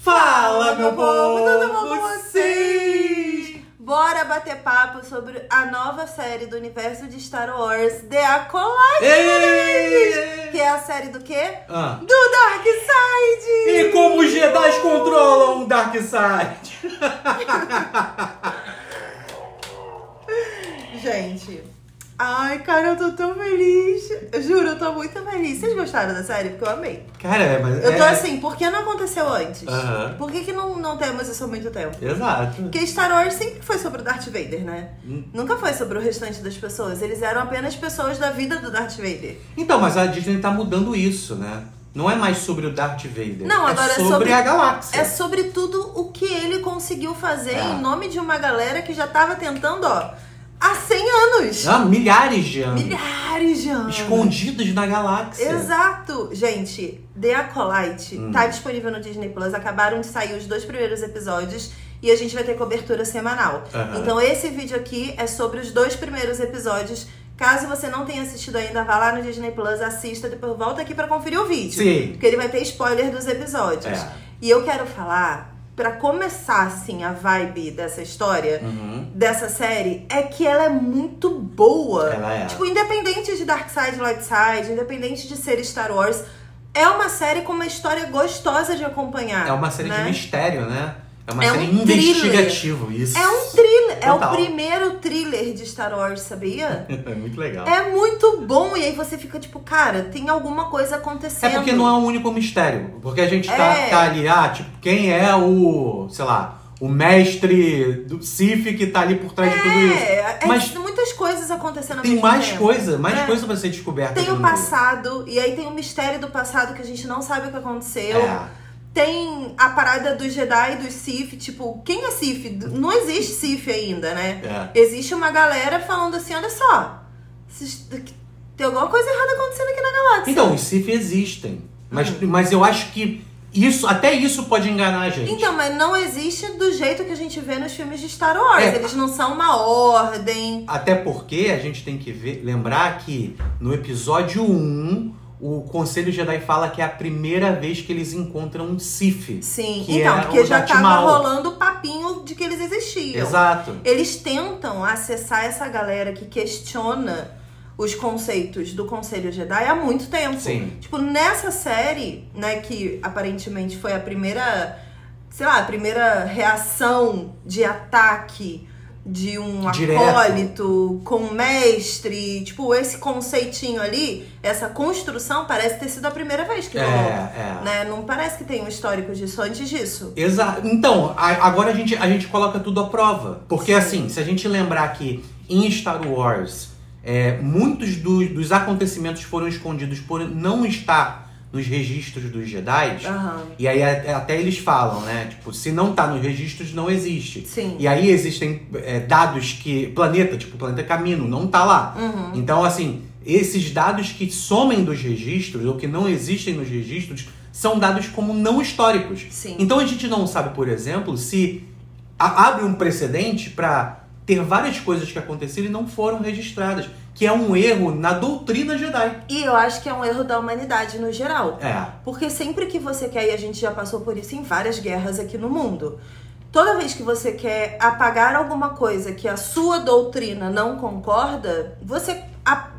Fala, meu povo! Tudo bom com vocês? Bora bater papo sobre a nova série do universo de Star Wars, The Acolyte! Que é a série do quê? Do Darkseid! E como os Jedi controlam o Darkseid? Gente, ai, cara, eu tô tão feliz. Eu juro, eu tô muito feliz. Vocês gostaram da série? Porque eu amei. Cara, mas eu tô assim, por que não aconteceu antes? Por que não temos isso há muito tempo? Exato. Porque Star Wars sempre foi sobre o Darth Vader, né? Nunca foi sobre o restante das pessoas. Eles eram apenas pessoas da vida do Darth Vader. Então, mas a Disney tá mudando isso, né? Não é mais sobre o Darth Vader. Não, agora é sobre a galáxia. É sobre tudo o que ele conseguiu fazer em nome de uma galera que já tava tentando, há 100 anos. Milhares de anos. Milhares de anos. Escondidos na galáxia. Exato. Gente, The Acolyte tá disponível no Disney Plus. Acabaram de sair os 2 primeiros episódios e a gente vai ter cobertura semanal. Então esse vídeo aqui é sobre os 2 primeiros episódios. Caso você não tenha assistido ainda, vá lá no Disney Plus, assista, depois volta aqui pra conferir o vídeo. Sim. Porque ele vai ter spoiler dos episódios. E eu quero falar, pra começar, assim, a vibe dessa história, dessa série, é que ela é muito boa. Ela é. Tipo, independente de Darkseid, Lightside, independente de ser Star Wars, é uma série com uma história gostosa de acompanhar. É uma série de mistério, né? É uma série série investigativa, isso. É um thriller. Total. É o primeiro thriller de Star Wars, sabia? É muito legal. É muito bom. E aí você fica tipo, cara, tem alguma coisa acontecendo. É porque não é um único mistério. Porque a gente tá ali, tipo, quem é o, sei lá, o mestre do Sith que tá ali por trás de tudo isso. Mas muitas coisas acontecendo ao tem mesmo mais tempo. coisa pra ser descoberta. Tem o passado, e aí tem o mistério do passado que a gente não sabe o que aconteceu. Tem a parada dos Jedi e dos Sith, tipo, quem é Sith? Não existe Sith ainda, né? Existe uma galera falando assim, olha só, tem alguma coisa errada acontecendo aqui na galáxia. Então, os Sith existem, mas eu acho que até isso pode enganar a gente. Então, mas não existe do jeito que a gente vê nos filmes de Star Wars. Eles não são uma ordem. Até porque a gente tem que lembrar que no episódio 1... o Conselho Jedi fala que é a primeira vez que eles encontram um Sith. Sim, então, porque já tava rolando o papinho de que eles existiam. Exato. Eles tentam acessar essa galera que questiona os conceitos do Conselho Jedi há muito tempo. Sim. Tipo, nessa série, né, que aparentemente foi a primeira, sei lá, a primeira reação de ataque de um acólito com um mestre, tipo, esse conceitinho ali, essa construção parece ter sido a primeira vez que rolou, né? Não parece que tem um histórico disso antes disso. Exato. Então, agora a gente coloca tudo à prova. Porque assim, se a gente lembrar que em Star Wars, muitos dos acontecimentos foram escondidos por não estar nos registros dos Jedi, e aí até eles falam, né? Tipo, se não tá nos registros, não existe. Sim. E aí existem dados que... Tipo, planeta Camino, não tá lá. Então, assim, esses dados que somem dos registros, ou que não existem nos registros, são dados como não históricos. Sim. Então a gente não sabe, por exemplo, se abre um precedente para ter várias coisas que aconteceram e não foram registradas. Que é um erro na doutrina Jedi. E eu acho que é um erro da humanidade no geral. Porque sempre que você quer, e a gente já passou por isso em várias guerras aqui no mundo, toda vez que você quer apagar alguma coisa que a sua doutrina não concorda, você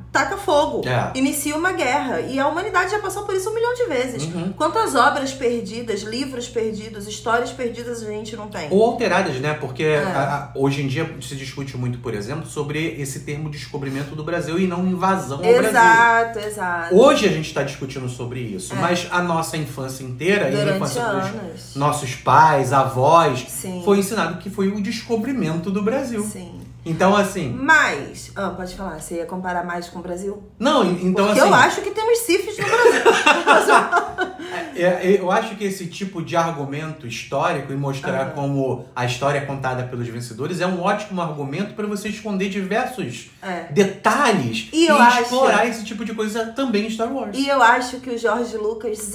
taca fogo, inicia uma guerra. E a humanidade já passou por isso 1 milhão de vezes. Quantas obras perdidas, livros perdidos, histórias perdidas a gente não tem? Ou alteradas, né? Porque hoje em dia se discute muito, por exemplo, sobre esse termo descobrimento do Brasil e não invasão ao Brasil. Exato. Hoje a gente está discutindo sobre isso, mas a nossa infância inteira, e a infância dos nossos pais, avós, foi ensinado que foi o descobrimento do Brasil. Sim. Então, assim... Mas... pode falar, você ia comparar mais com o Brasil? Não, então porque assim... eu acho que temos Siths no Brasil. Eu acho que esse tipo de argumento histórico e mostrar como a história é contada pelos vencedores é um ótimo argumento para você esconder diversos detalhes e explorar esse tipo de coisa também em Star Wars. E eu acho que o George Lucas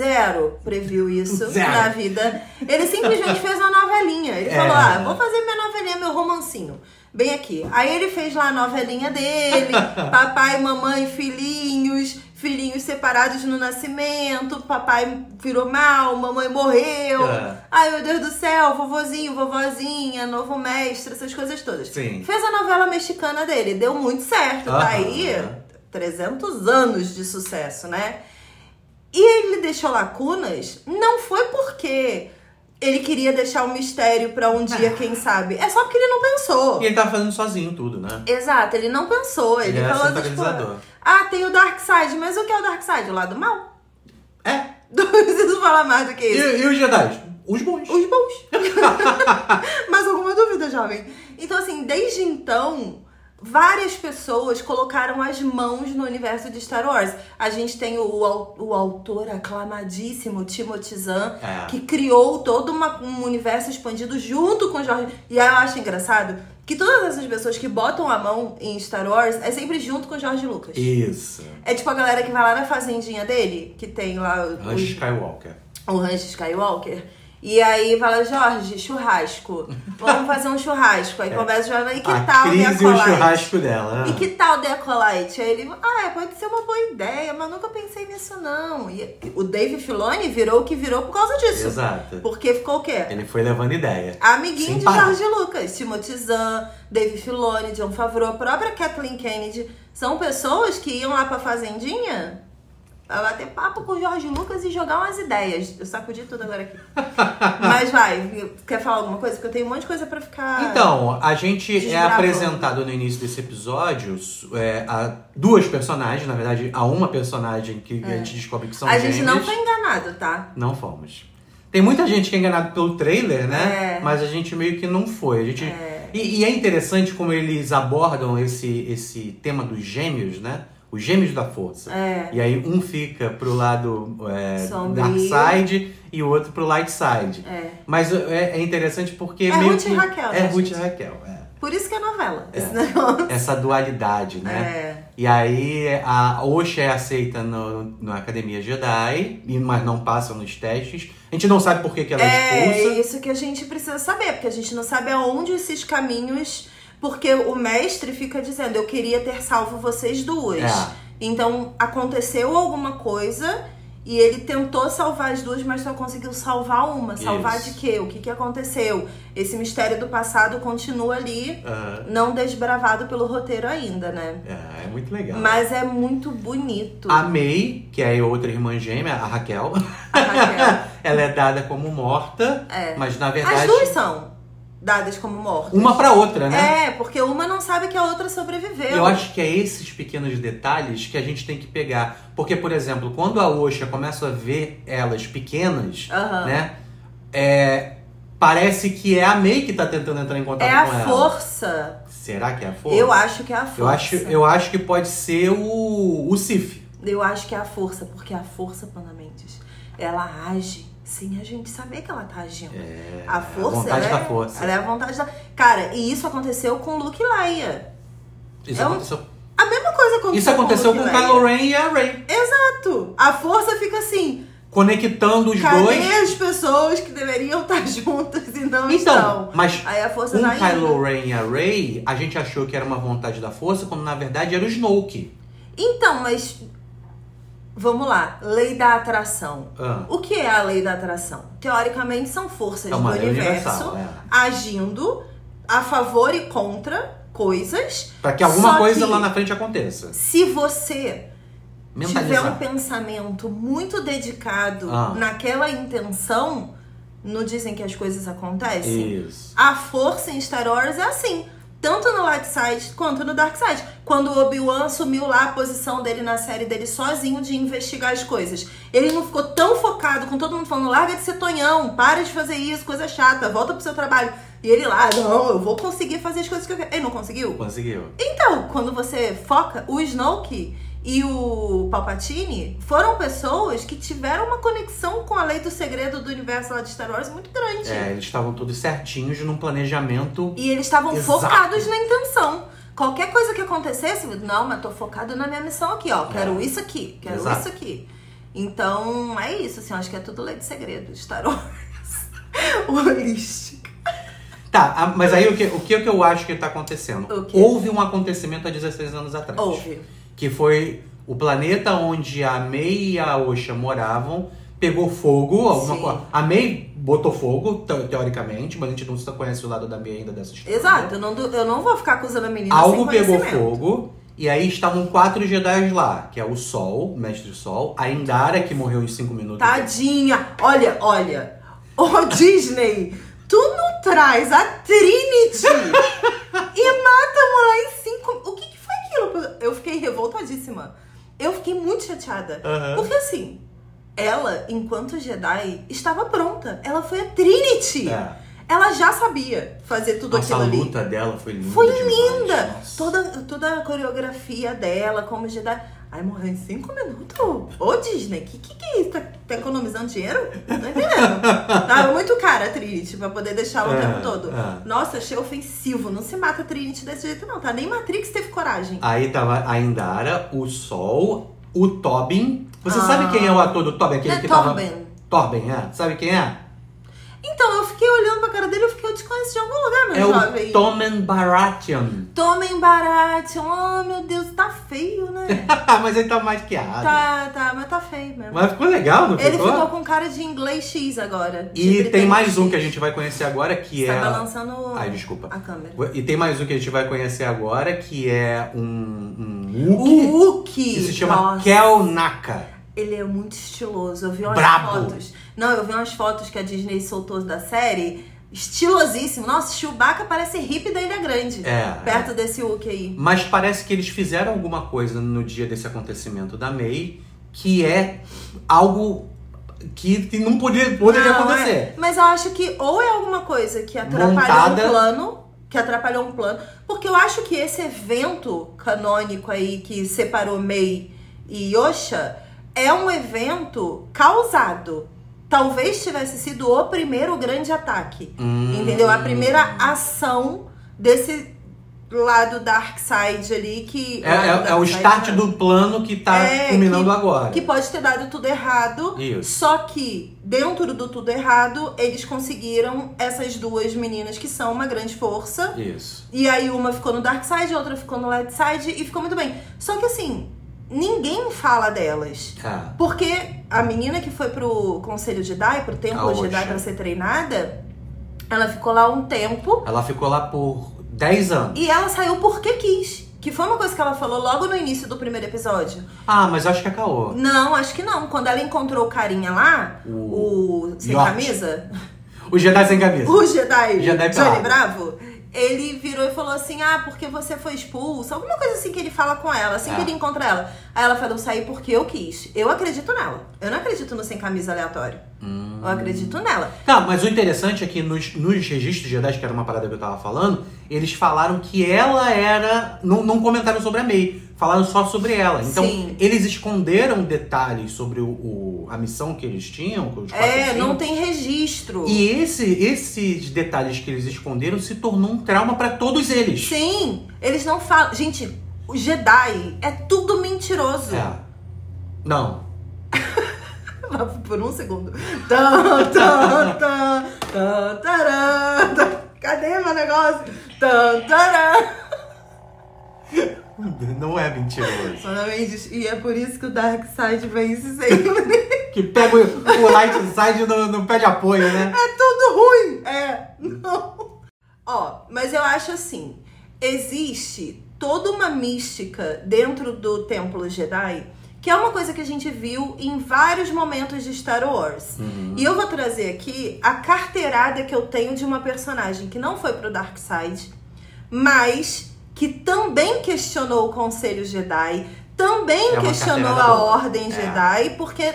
previu isso na vida. Ele simplesmente fez uma novelinha. Ele falou, vou fazer minha novelinha, meu romancinho. Bem aqui. Aí ele fez lá a novelinha dele, papai, mamãe, filhinhos, filhinhos separados no nascimento, papai virou mal, mamãe morreu. Ai, meu Deus do céu, vovozinho, vovozinha, novo mestre, essas coisas todas. Sim. Fez a novela mexicana dele, deu muito certo, tá aí 300 anos de sucesso, né? E ele deixou lacunas, não foi porque ele queria deixar um mistério pra um dia, quem sabe. É só porque ele não pensou. E ele tava fazendo sozinho tudo, né? Exato, ele não pensou. Ele falou centralizador. Tipo, tem o Darkseid, mas o que é o Darkseid? O lado mal? É. Não preciso falar mais do que isso. E os Jedi? Os bons. Os bons. Mais alguma dúvida, jovem? Então, assim, desde então, várias pessoas colocaram as mãos no universo de Star Wars. A gente tem o autor aclamadíssimo, Timothy Zahn, que criou todo um universo expandido junto com George. E aí eu acho engraçado que todas essas pessoas que botam a mão em Star Wars é sempre junto com George Lucas. Isso. É tipo a galera que vai lá na fazendinha dele, que tem lá Rancho Skywalker. O Rancho Skywalker. E aí fala, Jorge, churrasco. Vamos fazer um churrasco. Aí começa a e que tal o Deacolite? O churrasco dela. E que tal o Deacolite? Aí ele, pode ser uma boa ideia, mas nunca pensei nisso não. E o Dave Filoni virou o que virou por causa disso. Exato. Porque ficou o quê? Ele foi levando ideia. Amiguinho de George Lucas. Timothy Zahn, Dave Filoni, Jon Favreau, a própria Kathleen Kennedy. São pessoas que iam lá pra fazendinha pra bater papo com o George Lucas e jogar umas ideias. Eu sacudi tudo agora aqui. Mas vai, quer falar alguma coisa? Porque eu tenho um monte de coisa pra ficar... Então, a gente é apresentado no início desse episódio a duas personagens, na verdade, a uma personagem que a gente descobre que são gêmeas. A gente não foi enganado, tá? Não fomos. Tem muita gente que é enganado pelo trailer, né? Mas a gente meio que não foi. A gente... E é interessante como eles abordam esse tema dos gêmeos, né? Os gêmeos da força. E aí um fica pro lado Darkseid e o outro pro Lightside. Mas é interessante porque meio Ruth que... e Raquel, É Ruth e Raquel, Por isso que é novela, esse negócio. Essa dualidade, né? E aí a Osha é aceita na Academia Jedi, mas não passa nos testes. A gente não sabe por que ela é expulsa. É isso que a gente precisa saber, porque a gente não sabe aonde esses caminhos... Porque o mestre fica dizendo, eu queria ter salvo vocês duas. Então, aconteceu alguma coisa e ele tentou salvar as duas, mas só conseguiu salvar uma. Salvar de quê? O que aconteceu? Esse mistério do passado continua ali, não desbravado pelo roteiro ainda, né? É muito legal. Mas é muito bonito. A May, que é a outra irmã gêmea, a Raquel. Ela é dada como morta, mas na verdade... As duas são dadas como mortas. Uma pra outra, né? Porque uma não sabe que a outra sobreviveu. Eu acho que é esses pequenos detalhes que a gente tem que pegar. Porque, por exemplo, quando a Osha começa a ver elas pequenas, né? Parece que é a May que tá tentando entrar em contato com ela. É a força. Será que é a força? Eu acho que é a força. Eu acho que pode ser o Sif. Eu acho que é a força, porque a força, Pana Mendes, ela age sem a gente saber que ela tá agindo. A força, a vontade da força. Ela é a vontade da... Cara, e isso aconteceu com Luke e Leia. Isso aconteceu... A mesma coisa aconteceu Isso aconteceu com Kylo Ren e a Rey. Exato. A força fica assim... Conectando os Cadê dois. Cadê as pessoas que deveriam estar juntas e não estão? Mas aí a força com Kylo Ren e a Rey, a gente achou que era uma vontade da força, quando na verdade era o Snoke. Então, mas... Vamos lá, lei da atração. O que é a lei da atração? Teoricamente são forças do universo agindo a favor e contra coisas. Para que alguma coisa lá na frente aconteça. Se você tiver um pensamento muito dedicado naquela intenção, não dizem que as coisas acontecem? Isso. A força em Star Wars é assim. Tanto no Lightside quanto no Darkseid. Quando o Obi-Wan assumiu lá a posição dele na série dele sozinho de investigar as coisas. Ele não ficou tão focado com todo mundo falando, larga de ser tonhão, para de fazer isso, coisa chata, volta pro seu trabalho. E ele lá, não, eu vou conseguir fazer as coisas que eu quero. Ele não conseguiu? Conseguiu. Então, quando você foca, o Snoke e o Palpatine foram pessoas que tiveram uma conexão com a lei do segredo do universo lá de Star Wars muito grande. Eles estavam todos certinhos num planejamento. E eles estavam focados na intenção. Qualquer coisa que acontecesse, não, mas tô focado na minha missão aqui, ó. Quero isso aqui, quero isso aqui. Então, é isso, assim, eu acho que é tudo lei de segredo. Star Wars holística. Tá, mas aí o que eu acho que tá acontecendo? Houve um acontecimento há 16 anos atrás. Houve. Que foi o planeta onde a Mei e a Osha moravam pegou fogo, alguma coisa. A Mei botou fogo, teoricamente, mas a gente não conhece o lado da Mei ainda dessa história. Exato, eu não vou ficar acusando a menina Algo sem pegou fogo, e aí estavam 4 Jedi lá, que é o Sol, o Mestre Sol, a Indara, que morreu em 5 minutos. Tadinha! Olha, ô Disney, tu não traz a Trinity e mata a mulher em 5... O que foi aquilo? Eu fiquei revoltadíssima. Eu fiquei muito chateada. Porque assim... Ela, enquanto Jedi, estava pronta. Ela foi a Trinity. Ela já sabia fazer tudo aquilo ali. Essa luta dela foi linda. Foi linda. Toda a coreografia dela como Jedi. Ai, morreu em 5 minutos? Ô, Disney, que é isso? Tá economizando dinheiro? Não tô entendendo. Tava muito cara a Trinity pra poder deixá-la o tempo todo. Nossa, achei ofensivo. Não se mata a Trinity desse jeito, não. Tá? Nem Matrix teve coragem. Aí tava a Indara, o Sol, o Tobin. Você sabe quem é o ator do Tobin? Aquele que Torben. tava... Torben, Sabe quem é? Então, eu fiquei olhando pra cara dele, eu te conheço de algum lugar, meu jovem. É o Tommen Baratheon. Tommen Baratheon. Oh, meu Deus, tá feio, né? Mas ele tá maquiado. Tá, mas tá feio mesmo. Mas ficou legal, não ficou? Ele ficou com cara de inglês X agora. E tem mais um que a gente vai conhecer agora, que Tá balançando a câmera. E tem mais um que a gente vai conhecer agora, que é um Wookiee. O Wookiee. Que se chama Kel Naka. Ele é muito estiloso. Eu vi umas Brabo. fotos. Não, eu vi umas fotos que a Disney soltou da série. Estilosíssimo. Nossa, Chewbacca parece hippie da Ilha Grande. Perto desse Wookiee aí. Mas parece que eles fizeram alguma coisa no dia desse acontecimento da Mei, que é algo que não poderia acontecer. Mas eu acho que ou é alguma coisa que atrapalhou um plano. Porque eu acho que esse evento canônico aí que separou Mei e Osha é um evento causado. Talvez tivesse sido o primeiro grande ataque. Entendeu? A primeira ação desse lado Darkseid ali que... É o start do plano que tá culminando agora. Que pode ter dado tudo errado. Isso. Só que, dentro do tudo errado, eles conseguiram essas duas meninas que são uma grande força. Isso. E aí uma ficou no Darkseid, a outra ficou no Lightside e ficou muito bem. Só que assim... Ninguém fala delas. Porque a menina que foi pro Conselho Jedi, pro Templo Jedi pra ser treinada, ela ficou lá um tempo. Ela ficou lá por 10 anos. E ela saiu porque quis. Que foi uma coisa que ela falou logo no início do primeiro episódio. Mas acho que é caô. Não, acho que não. Quando ela encontrou o carinha lá, o sem camisa... O Jedi sem camisa. O Jedi pelado. Bravo. Ele virou e falou assim, porque você foi expulsa. Alguma coisa assim que ele fala com ela, assim que ele encontra ela. Aí ela falou, saí porque eu quis. Eu acredito nela. Eu não acredito no sem camisa aleatório. Eu acredito nela. Mas o interessante é que nos registros Jedi, que era uma parada que eu tava falando, eles falaram que ela era... Não comentaram sobre a Mei. Falaram só sobre ela. Então, eles esconderam detalhes sobre a missão que eles tinham. Não tem registro. E esses detalhes que eles esconderam se tornou um trauma pra todos eles. Sim, eles não falam... Gente, o Jedi é tudo mentiroso. Não. Por um segundo. Cadê meu negócio? Não é mentiroso. E é por isso que o Darkseid vence sempre. Que pega o Lightside no pé de apoio, né? É tudo ruim. Não. Mas eu acho assim, existe toda uma mística dentro do Templo Jedi, que é uma coisa que a gente viu em vários momentos de Star Wars. E eu vou trazer aqui a carteirada que eu tenho de uma personagem que não foi pro Darkseid, mas que também questionou o Conselho Jedi, também questionou a Ordem Jedi, porque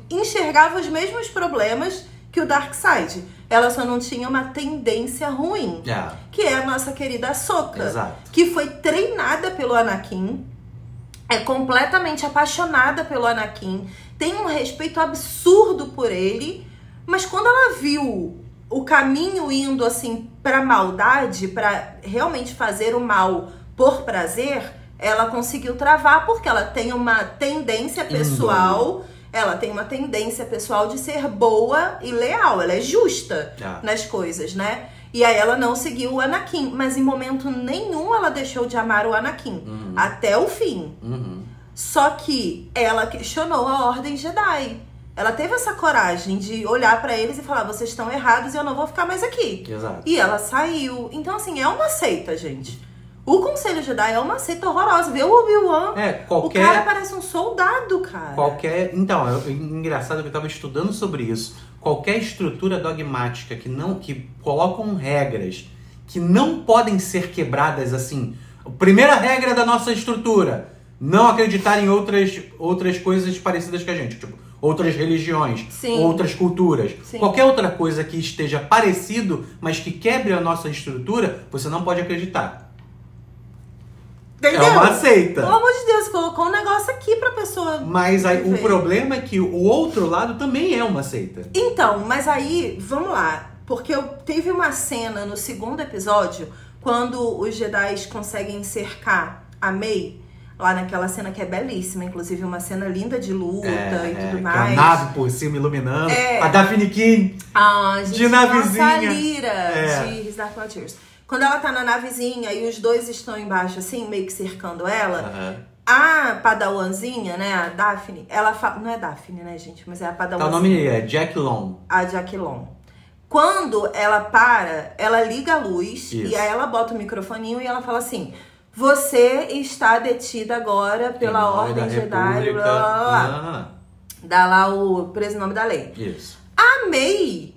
enxergava os mesmos problemas que o Darkseid. Ela só não tinha uma tendência ruim, que é a nossa querida Ahsoka, que foi treinada pelo Anakin, é completamente apaixonada pelo Anakin, tem um respeito absurdo por ele, mas quando ela viu o caminho indo assim pra maldade, pra realmente fazer o mal por prazer, ela conseguiu travar, porque ela tem uma tendência pessoal... Ela tem uma tendência pessoal de ser boa e leal. Ela é justa nas coisas, né? E aí ela não seguiu o Anakin. Mas em momento nenhum ela deixou de amar o Anakin. Até o fim. Só que ela questionou a Ordem Jedi. Ela teve essa coragem de olhar pra eles e falar, vocês estão errados e eu não vou ficar mais aqui. Exato. E ela saiu. Então, assim, é uma seita, gente. O Conselho Jedi é uma seita horrorosa. Vê o Obi-Wan. O cara parece um soldado, cara. Então, é engraçado que eu tava estudando sobre isso. Qualquer estrutura dogmática que colocam regras que não podem ser quebradas assim. Primeira regra da nossa estrutura: não acreditar em outras coisas parecidas com a gente. Tipo, outras religiões, outras culturas. Qualquer outra coisa que esteja parecido, mas que quebre a nossa estrutura, você não pode acreditar. Entendeu? É uma seita. Pelo amor de Deus, colocou um negócio aqui pra pessoa. Mas aí, o problema é que o outro lado também é uma seita. Então, mas aí, vamos lá. Porque teve uma cena no segundo episódio, quando os Jedi conseguem cercar a Mei, lá naquela cena que é belíssima, inclusive uma cena linda de luta e tudo mais. A nave por cima iluminando. A Daphne King gente, de navezinha. Nossa, Lira de His Dark Materials. Quando ela tá na navezinha e os dois estão embaixo, assim, meio que cercando ela, a padawanzinha, né, a Daphne, ela fala... Não é Daphne, né, gente? Mas é a padawanzinha. O nome é Jack Long. A Jack Long. Quando ela para, ela liga a luz e aí ela bota o microfoninho e ela fala assim... Você está detida agora pela Ordem Jedi, blá, blá, blá. Dá lá o preso nome da lei. Isso. A Mei...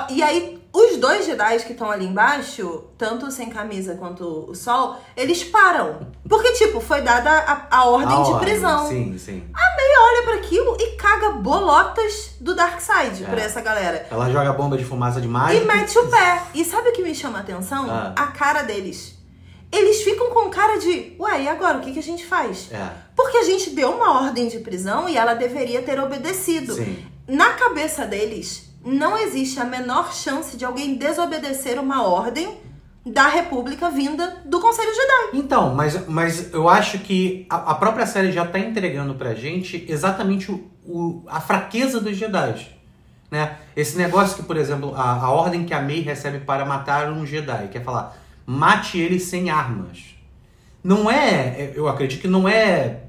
E aí... Os dois Jedi que estão ali embaixo, tanto o sem camisa quanto o Sol, eles param. Porque, tipo, foi dada a ordem de prisão. Sim, sim. A Mei olha pra aquilo e caga bolotas do Darkseid pra essa galera. Ela joga bomba de fumaça demais. E mete o pé. E sabe o que me chama a atenção? A cara deles. Eles ficam com cara de, ué, e agora? O que a gente faz? Porque a gente deu uma ordem de prisão e ela deveria ter obedecido. Sim. Na cabeça deles... Não existe a menor chance de alguém desobedecer uma ordem da República vinda do Conselho Jedi. Então, mas eu acho que a própria série já tá entregando pra gente exatamente a fraqueza dos Jedi, né? Esse negócio que, por exemplo, a ordem que a Mei recebe para matar um Jedi, que é falar, mate ele sem armas. Não é, eu acredito que não é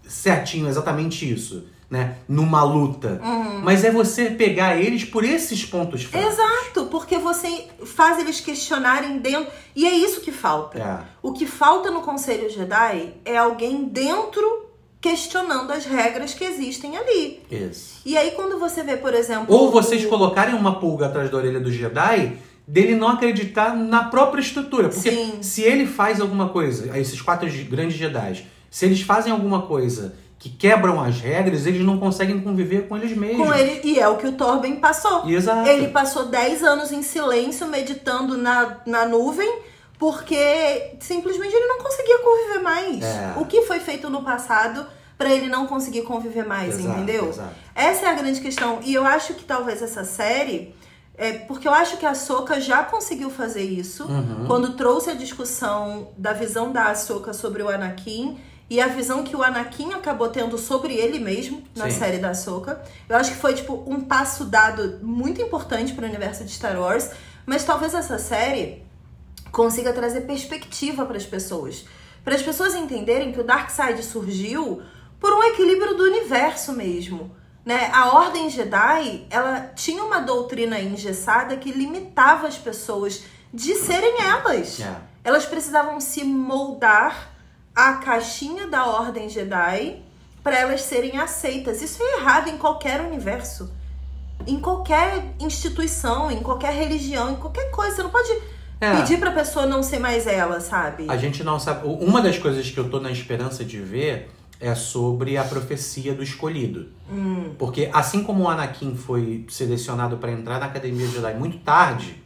certinho exatamente isso, né, numa luta. Mas é você pegar eles por esses pontos fracos. Exato, porque você faz eles questionarem dentro. E é isso que falta. O que falta no Conselho Jedi é alguém dentro questionando as regras que existem ali. Isso. E aí quando você vê, por exemplo... Ou vocês colocarem uma pulga atrás da orelha do Jedi, dele não acreditar na própria estrutura. Porque se ele faz alguma coisa, esses 4 grandes Jedi, se eles fazem alguma coisa... que quebram as regras, eles não conseguem conviver com eles mesmos. E é o que o Torben passou. Exato. Ele passou 10 anos em silêncio, meditando na nuvem, porque simplesmente ele não conseguia conviver mais. O que foi feito no passado pra ele não conseguir conviver mais, entendeu? Exato. Essa é a grande questão. E eu acho que talvez essa série... porque eu acho que a Ahsoka já conseguiu fazer isso, quando trouxe a discussão da visão da Ahsoka sobre o Anakin... E a visão que o Anakin acabou tendo sobre ele mesmo na série da Ahsoka. Eu acho que foi, tipo, um passo dado muito importante para o universo de Star Wars. Mas talvez essa série consiga trazer perspectiva para as pessoas. Para as pessoas entenderem que o Darkseid surgiu por um equilíbrio do universo mesmo. Né? A Ordem Jedi, ela tinha uma doutrina engessada que limitava as pessoas de serem elas. Elas precisavam se moldar a caixinha da Ordem Jedi para elas serem aceitas. Isso é errado em qualquer universo, em qualquer instituição, em qualquer religião, em qualquer coisa. Você não pode pedir pra pessoa não ser mais ela, sabe? A gente não sabe. Uma das coisas que eu tô na esperança de ver é sobre a profecia do escolhido. Porque assim como o Anakin foi selecionado para entrar na Academia Jedi muito tarde,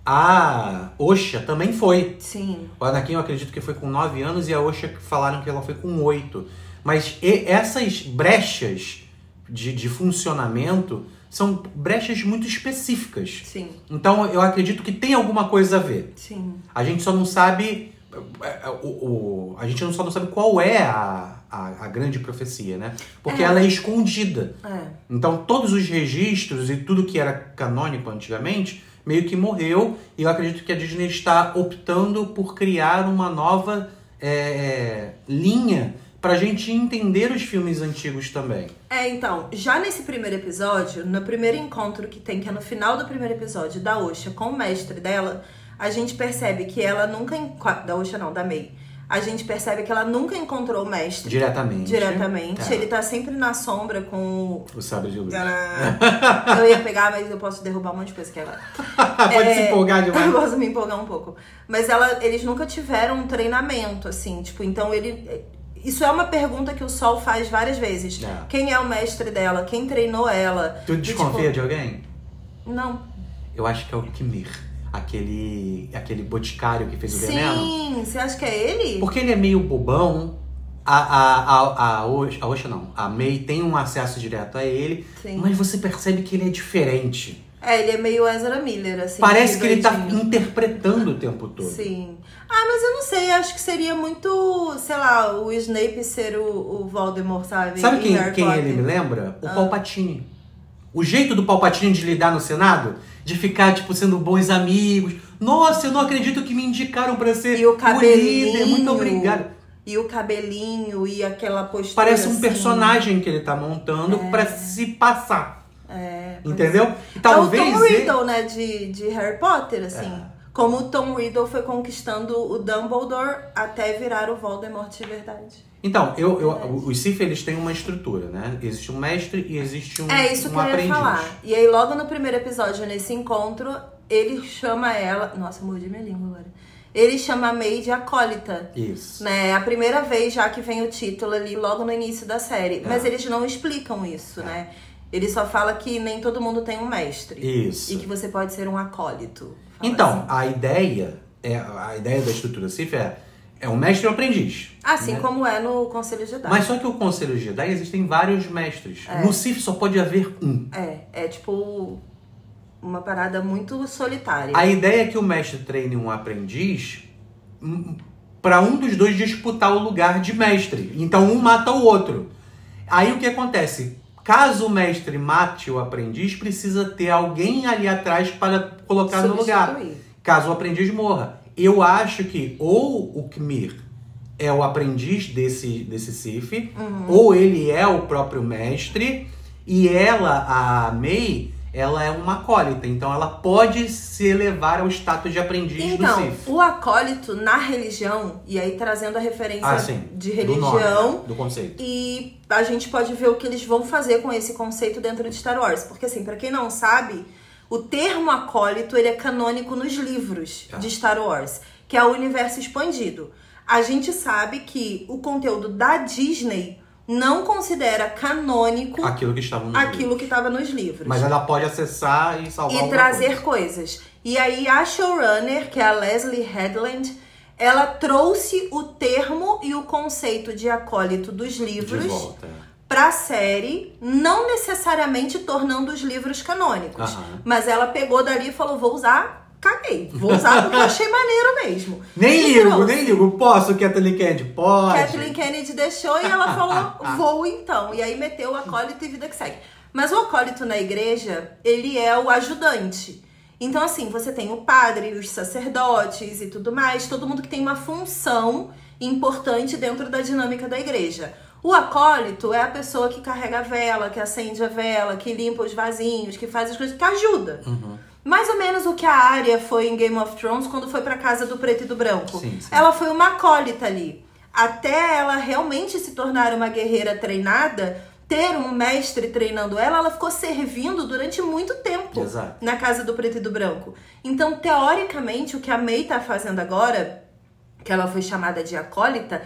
a Osha também foi. Sim. O Anakin eu acredito que foi com 9 anos e a Osha falaram que ela foi com 8. Mas essas brechas de funcionamento são brechas muito específicas. Sim. Então eu acredito que tem alguma coisa a ver. Sim. A gente só não sabe... a gente só não sabe qual é a grande profecia, né? Porque ela é escondida. Então todos os registros e tudo que era canônico antigamente meio que morreu, e eu acredito que a Disney está optando por criar uma nova linha pra gente entender os filmes antigos também. Então, já nesse primeiro episódio, no primeiro encontro que tem, que é no final do primeiro episódio, da Osha com o mestre dela, a gente percebe que ela nunca... Da Osha não, da May. A gente percebe que ela nunca encontrou o mestre. Diretamente. Ele tá sempre na sombra com... O sabre de luz. Eu ia pegar, mas eu posso derrubar um monte de coisa que ela... Pode se empolgar demais. Eu posso me empolgar um pouco. Mas eles nunca tiveram um treinamento, assim. Tipo, então Isso é uma pergunta que o Sol faz várias vezes. Quem é o mestre dela? Quem treinou ela? Tu desconfia de alguém? Não. Eu acho que é o Kmir. Aquele boticário que fez o veneno. Sim, você acha que é ele? Porque ele é meio bobão. A Osha não. A May tem um acesso direto a ele. Sim. Mas você percebe que ele é diferente. Ele é meio Ezra Miller, assim. Parece que ele tá interpretando o tempo todo. Sim. Mas eu não sei, acho que seria muito, sei lá, o Snape ser o Voldemort, sabe? Sabe quem ele me lembra? O Palpatine. O jeito do Palpatine de lidar no Senado, de ficar, tipo, sendo bons amigos. Nossa, eu não acredito que me indicaram pra ser o líder. Muito obrigado. E o cabelinho e aquela postura. Parece um assim, personagem que ele tá montando pra se passar. Entendeu? É. E talvez o Tom Riddle, né, de Harry Potter, assim. Como o Tom Riddle foi conquistando o Dumbledore até virar o Voldemort de verdade. Então, os Sith, eles têm uma estrutura, né? Existe um mestre e existe um isso que eu ia falar. E aí, logo no primeiro episódio, nesse encontro, ele chama ela... Nossa, eu mordi minha língua agora. Ele chama a May de acólita. Isso. Né? É a primeira vez já que vem o título ali, logo no início da série. Mas eles não explicam isso, né? Ele só fala que nem todo mundo tem um mestre. Isso. E que você pode ser um acólito. Então, assim. a ideia da estrutura Sith é um mestre e um aprendiz. Assim, né? Como é no Conselho Jedi. Mas só que o Conselho Jedi existem vários mestres. No Sith só pode haver um. É tipo uma parada muito solitária. A ideia é que o mestre treine um aprendiz para um dos dois disputar o lugar de mestre. Então um mata o outro. Aí o que acontece? Caso o mestre mate o aprendiz, precisa ter alguém ali atrás para colocar no lugar. Caso o aprendiz morra. Eu acho que ou o Kmir é o aprendiz desse Sith, ou ele é o próprio mestre, e ela, a May, ela é uma acólita. Então ela pode se elevar ao status de aprendiz do Sith. O acólito na religião, e aí trazendo a referência de religião, do nome, né? Do conceito. E a gente pode ver o que eles vão fazer com esse conceito dentro de Star Wars. Porque assim, pra quem não sabe, o termo acólito, ele é canônico nos livros de Star Wars, que é o universo expandido. A gente sabe que o conteúdo da Disney não considera canônico aquilo que estava nos livros. Mas ela pode acessar e salvar e trazer coisas. E aí a showrunner, que é a Leslie Headland, ela trouxe o termo e o conceito de acólito dos livros pra série, não necessariamente tornando os livros canônicos. Mas ela pegou dali e falou, vou usar, caguei. Vou usar porque eu achei maneiro mesmo. Nem ligo. Posso, Kathleen Kennedy? Pode. Kathleen Kennedy deixou e ela falou, vou então. E aí meteu o acólito e vida que segue. Mas o acólito na igreja, ele é o ajudante. Então, assim, você tem o padre, os sacerdotes e tudo mais, todo mundo que tem uma função importante dentro da dinâmica da igreja. O acólito é a pessoa que carrega a vela, que acende a vela, que limpa os vasinhos, que faz as coisas, que ajuda. Mais ou menos o que a Arya foi em Game of Thrones quando foi pra casa do preto e do branco. Sim. Ela foi uma acólita ali. Até ela realmente se tornar uma guerreira treinada, ter um mestre treinando ela ficou servindo durante muito tempo na casa do preto e do branco. Então, teoricamente, o que a May tá fazendo agora, que ela foi chamada de acólita,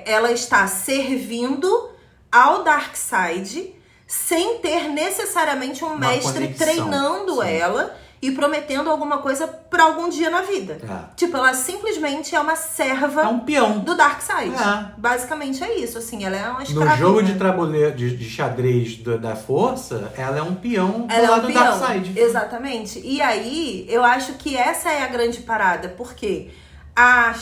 ela está servindo ao Darkseid sem ter necessariamente um mestre treinando ela e prometendo alguma coisa pra algum dia na vida. Tipo, ela simplesmente é uma serva um peão do Darkseid. Basicamente é isso, assim, ela é uma escravinha. No jogo de tabuleiro, de xadrez da força, ela é um peão do lado do Darkseid. Exatamente. E aí, eu acho que essa é a grande parada, porque a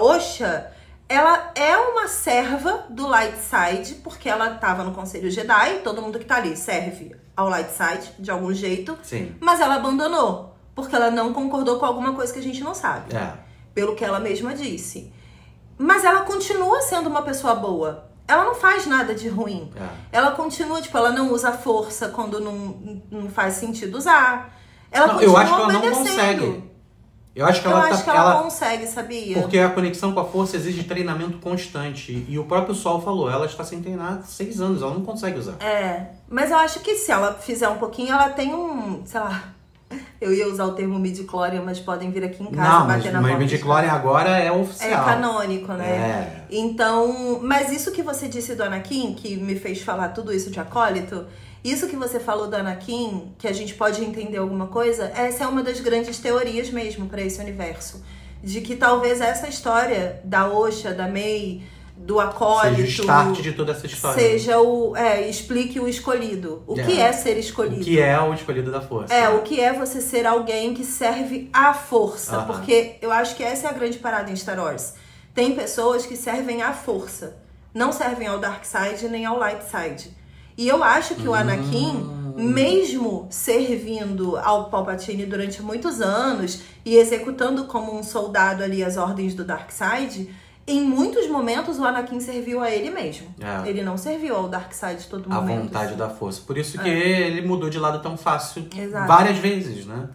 Osha, ela é uma serva do Light Side, porque ela tava no Conselho Jedi, todo mundo que tá ali serve ao Light Side, de algum jeito. Mas ela abandonou, porque ela não concordou com alguma coisa que a gente não sabe. Pelo que ela mesma disse. Mas ela continua sendo uma pessoa boa. ela não faz nada de ruim. Ela continua, tipo, ela não usa força quando não faz sentido usar. Ela continua eu acho que ela obedecendo. não consegue. Eu acho que ela consegue, sabia? Porque a conexão com a força exige treinamento constante. E o próprio Sol falou, ela está sem treinar há 6 anos, ela não consegue usar. Mas eu acho que se ela fizer um pouquinho, ela tem sei lá... Eu ia usar o termo midi-chlorian, mas podem vir aqui em casa bater na porta. Mas midi-chlorian agora é oficial. É canônico, né? Então, mas isso que você disse do Anakin, que me fez falar tudo isso de acólito, isso que você falou do Anakin, que a gente pode entender alguma coisa, essa é uma das grandes teorias mesmo para esse universo. De que talvez essa história da Osha, da Mei, do acólito... Seja o start de toda essa história. Seja explique o escolhido. O que é ser escolhido. O que é o escolhido da força. O que é você ser alguém que serve à força. Porque eu acho que essa é a grande parada em Star Wars. Tem pessoas que servem à força. Não servem ao Dark Side nem ao Light Side. E eu acho que o Anakin, mesmo servindo ao Palpatine durante muitos anos e executando como um soldado ali as ordens do Dark Side, em muitos momentos o Anakin serviu a ele mesmo. Ele não serviu ao Dark Side todo momento. A vontade da força. Por isso que ele mudou de lado tão fácil. Várias vezes, né?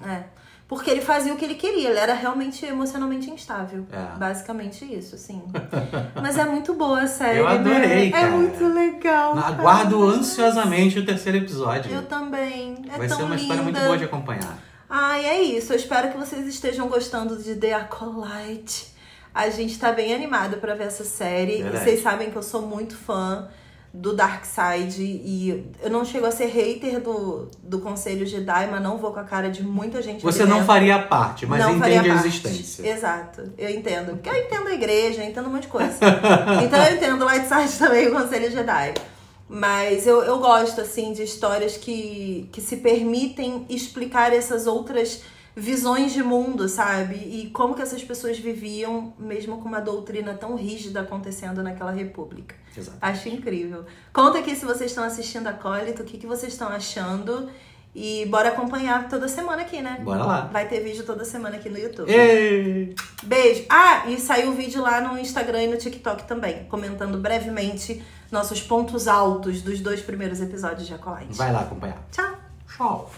Porque ele fazia o que ele queria. Ele era realmente emocionalmente instável. Basicamente isso, assim. Mas é muito boa a série, eu adorei, cara. É muito legal. Aguardo ansiosamente o 3º episódio. Eu também. Vai ser uma história muito boa de acompanhar. É isso. Eu espero que vocês estejam gostando de The Acolyte. A gente tá bem animado pra ver essa série. Verdade. Vocês sabem que eu sou muito fã do Dark Side. E eu não chego a ser hater do Conselho Jedi, mas não vou com a cara de muita gente. Você não faria parte, mas entende a existência. Exato, eu entendo. Porque eu entendo a igreja, eu entendo um monte de coisa. Então eu entendo o Light Side também, o Conselho Jedi. Mas eu gosto, assim, de histórias que se permitem explicar essas outras visões de mundo, sabe? E como que essas pessoas viviam, mesmo com uma doutrina tão rígida acontecendo naquela república. Exato. Acho incrível. Conta aqui se vocês estão assistindo Acólito, o que vocês estão achando. E bora acompanhar toda semana aqui, né? Bora lá. Vai ter vídeo toda semana aqui no YouTube. Ei! Beijo. E saiu o vídeo lá no Instagram e no TikTok também, comentando brevemente nossos pontos altos dos 2 primeiros episódios de Acolyte. Vai lá acompanhar. Tchau. Tchau.